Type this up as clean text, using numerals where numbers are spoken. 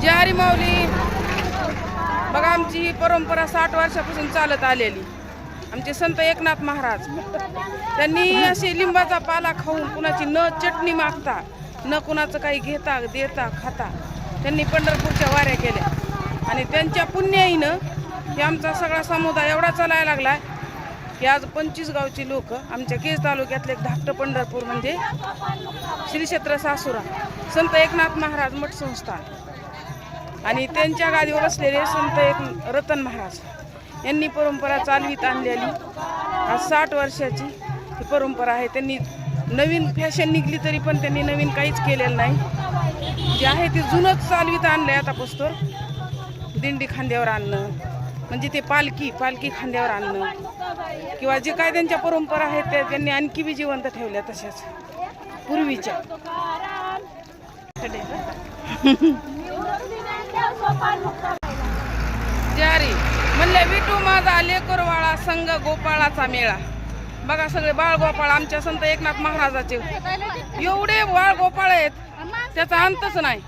जय माऊली. बघा आमची ही परंपरा 60 वर्षापासून चालत आलेली. आमचे संत एकनाथ महाराज त्यांनी अशी लिंबाचा पाला खाऊन कुणाची न चटणी मागता न कुणाचं काही घेता देता खाता त्यांनी पंढरपूरच्या वाऱ्या केल्या आणि त्यांच्या पुण्याईनं हे आमचा सगळा समुदाय एवढा चालायला लागलाय की आज 25 गावची लोक आमच्या केज तालुक्यातले एक धाकटं पंढरपूर म्हणजे श्री क्षेत्र सासुरा संत एकनाथ महाराज मठ संस्थान आणि त्यांच्या गादीवर असलेले संत एक रतन महाराज यांनी परंपरा चालवीत आणलेली आज 60 वर्षाची ही परंपरा आहे. त्यांनी नवीन फॅशन निघली तरी पण त्यांनी नवीन काहीच केलेलं नाही. जे आहे ते जुनंच चालवीत आणलंय. आता पुस्तोर दिंडी खांद्यावर आणणं म्हणजे ते पालखी खांद्यावर आणणं किंवा जे काय त्यांच्या परंपरा आहेत त्या त्यांनी आणखी बी जिवंत ठेवल्या तशाच पूर्वीच्या. जारी म्हणले विटू माझा लेकरवाळा संघ गोपाळाचा मेळा. बघा सगळे बाळ गोपाळ आमच्या संत एकनाथ महाराजाचे एवढे बाळ गोपाळ आहेत त्याचा अंतच नाही.